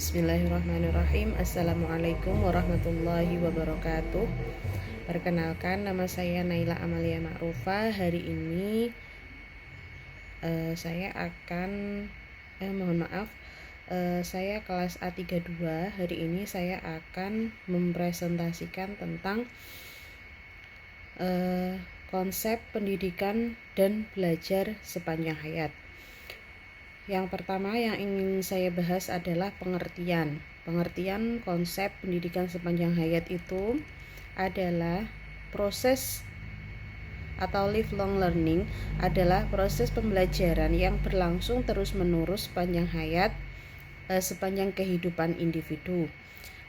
Bismillahirrahmanirrahim. Assalamualaikum warahmatullahi wabarakatuh. Perkenalkan, nama saya Naila Amalia Ma'rufah. Hari ini saya akan saya kelas A32. Hari ini saya akan mempresentasikan tentang konsep pendidikan dan belajar sepanjang hayat. Yang pertama yang ingin saya bahas adalah pengertian. Pengertian konsep pendidikan sepanjang hayat itu adalah proses atau lifelong learning adalah proses pembelajaran yang berlangsung terus-menerus sepanjang hayat, sepanjang kehidupan individu.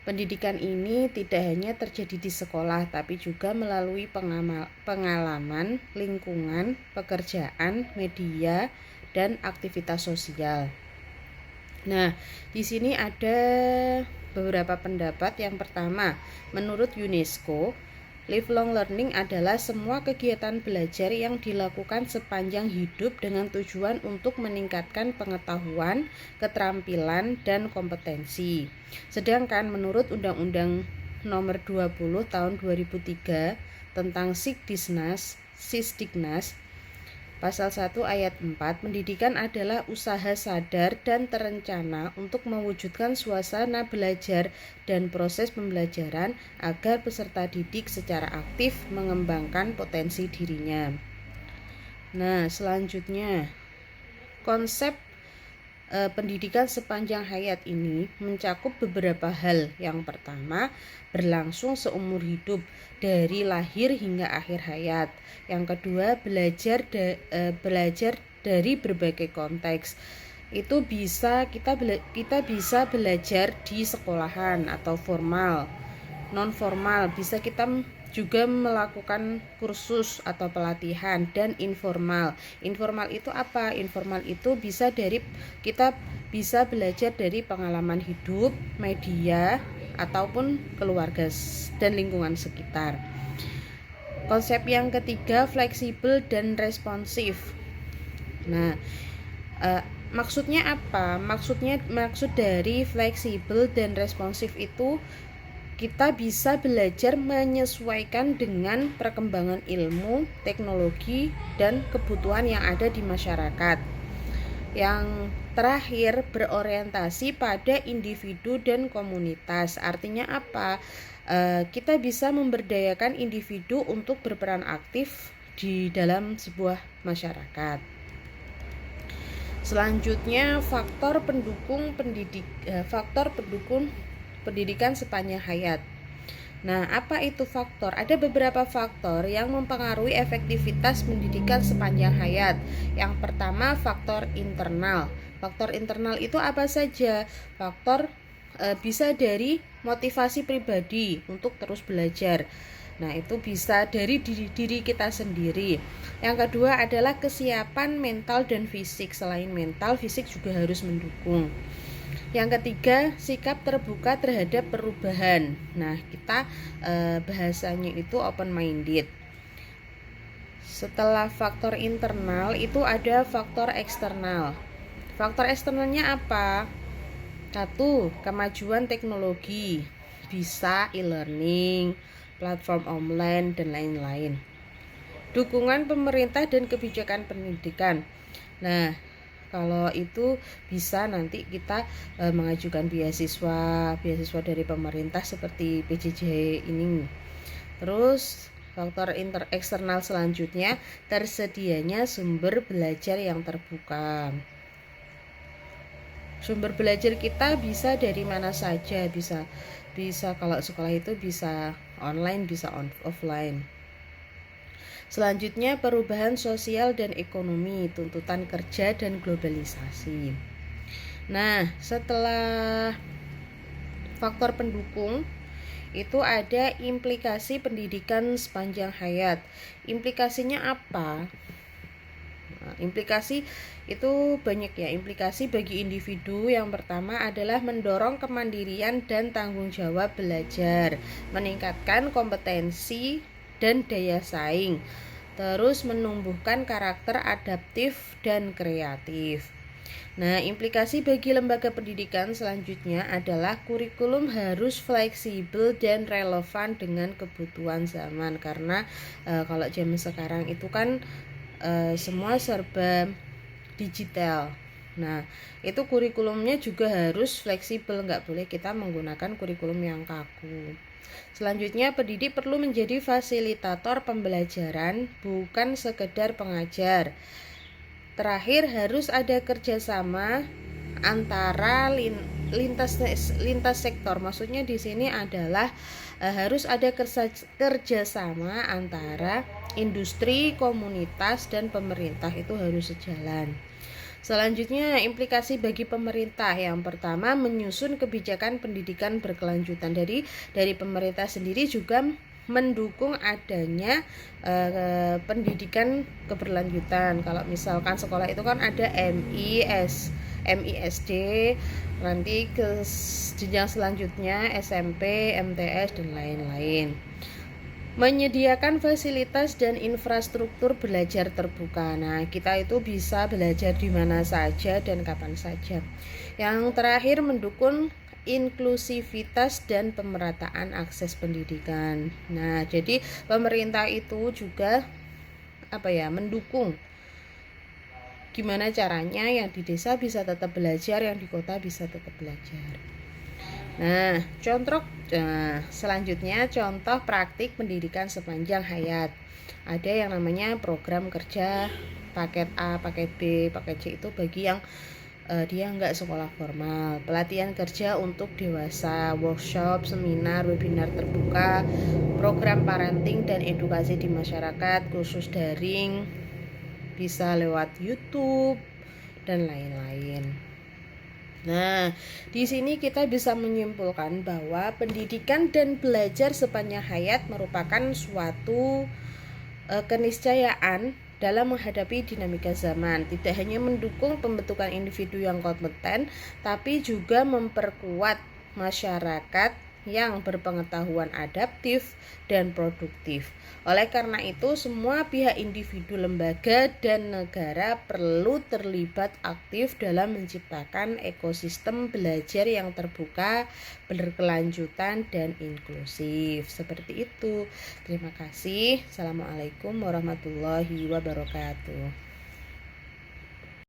Pendidikan ini tidak hanya terjadi di sekolah, tapi juga melalui pengalaman, lingkungan, pekerjaan, media, dan aktivitas sosial. Nah, di sini ada beberapa pendapat. Yang pertama, menurut UNESCO, lifelong learning adalah semua kegiatan belajar yang dilakukan sepanjang hidup dengan tujuan untuk meningkatkan pengetahuan, keterampilan, dan kompetensi. Sedangkan menurut Undang-Undang Nomor 20 Tahun 2003 tentang Sisdiknas Pasal 1 ayat 4, pendidikan adalah usaha sadar dan terencana untuk mewujudkan suasana belajar dan proses pembelajaran agar peserta didik secara aktif mengembangkan potensi dirinya. Nah, selanjutnya, konsep pendidikan sepanjang hayat ini mencakup beberapa hal. Yang pertama, berlangsung seumur hidup dari lahir hingga akhir hayat. Yang kedua, belajar dari berbagai konteks. Itu bisa kita bisa belajar di sekolahan atau formal, non formal, bisa kita juga melakukan kursus atau pelatihan, dan informal. Informal itu apa? Informal itu kita bisa belajar dari pengalaman hidup, media, ataupun keluarga dan lingkungan sekitar. Konsep yang ketiga, fleksibel dan responsif. Nah, maksudnya apa? Maksud dari fleksibel dan responsif itu kita bisa belajar menyesuaikan dengan perkembangan ilmu, teknologi, dan kebutuhan yang ada di masyarakat. Yang terakhir, berorientasi pada individu dan komunitas. Artinya apa? Kita bisa memberdayakan individu untuk berperan aktif di dalam sebuah masyarakat. Selanjutnya, faktor pendukung pendidikan sepanjang hayat. Nah, apa itu faktor? Ada beberapa faktor yang mempengaruhi efektivitas pendidikan sepanjang hayat. Yang pertama, faktor internal. Faktor internal itu apa saja? Faktor bisa dari motivasi pribadi untuk terus belajar. Nah, itu bisa dari diri kita sendiri. Yang kedua adalah kesiapan mental dan fisik. Selain mental, fisik juga harus mendukung. Yang ketiga, sikap terbuka terhadap perubahan. Nah, kita bahasanya itu open minded. Setelah faktor internal itu ada faktor eksternal. Faktor eksternalnya apa? 1. Kemajuan teknologi, bisa e-learning, platform online, dan lain-lain. Dukungan pemerintah dan kebijakan pendidikan. Nah, kalau itu bisa nanti kita mengajukan beasiswa dari pemerintah seperti PJJ ini. Terus faktor eksternal selanjutnya, tersedianya sumber belajar yang terbuka. Sumber belajar kita bisa dari mana saja, bisa kalau sekolah itu bisa online, bisa offline. Selanjutnya, perubahan sosial dan ekonomi, tuntutan kerja dan globalisasi. Nah, setelah faktor pendukung itu ada implikasi pendidikan sepanjang hayat. Implikasinya apa? Nah, implikasi itu banyak ya. Implikasi bagi individu yang pertama adalah mendorong kemandirian dan tanggung jawab belajar, meningkatkan kompetensi dan daya saing, terus menumbuhkan karakter adaptif dan kreatif. Nah, implikasi bagi lembaga pendidikan selanjutnya adalah kurikulum harus fleksibel dan relevan dengan kebutuhan zaman, karena kalau zaman sekarang itu kan semua serba digital. Nah, itu kurikulumnya juga harus fleksibel, nggak boleh kita menggunakan kurikulum yang kaku. Selanjutnya, pendidik perlu menjadi fasilitator pembelajaran, bukan sekedar pengajar. Terakhir, harus ada kerjasama antara lintas sektor. Maksudnya di sini adalah harus ada kerjasama antara industri, komunitas, dan pemerintah, itu harus sejalan. Selanjutnya, implikasi bagi pemerintah. Yang pertama, menyusun kebijakan pendidikan berkelanjutan. Dari pemerintah sendiri juga mendukung adanya pendidikan keberlanjutan. Kalau misalkan sekolah itu kan ada MISD, nanti ke jenjang selanjutnya SMP, MTS, dan lain-lain. Menyediakan fasilitas dan infrastruktur belajar terbuka. Nah, kita itu bisa belajar di mana saja dan kapan saja. Yang terakhir, mendukung inklusivitas dan pemerataan akses pendidikan. Nah, jadi pemerintah itu juga mendukung gimana caranya yang di desa bisa tetap belajar, yang di kota bisa tetap belajar. Nah, selanjutnya contoh praktik pendidikan sepanjang hayat. Ada yang namanya program kerja paket A, paket B, paket C, itu bagi yang dia nggak sekolah formal. Pelatihan kerja untuk dewasa, workshop, seminar, webinar terbuka, program parenting dan edukasi di masyarakat, kursus daring, bisa lewat YouTube, dan lain-lain. Nah, di sini kita bisa menyimpulkan bahwa pendidikan dan belajar sepanjang hayat merupakan suatu keniscayaan dalam menghadapi dinamika zaman. Tidak hanya mendukung pembentukan individu yang kompeten, tapi juga memperkuat masyarakat yang berpengetahuan adaptif dan produktif. Oleh karena itu, semua pihak, individu, lembaga, dan negara perlu terlibat aktif dalam menciptakan ekosistem belajar yang terbuka, berkelanjutan, dan inklusif. Seperti itu. Terima kasih. Assalamualaikum warahmatullahi wabarakatuh.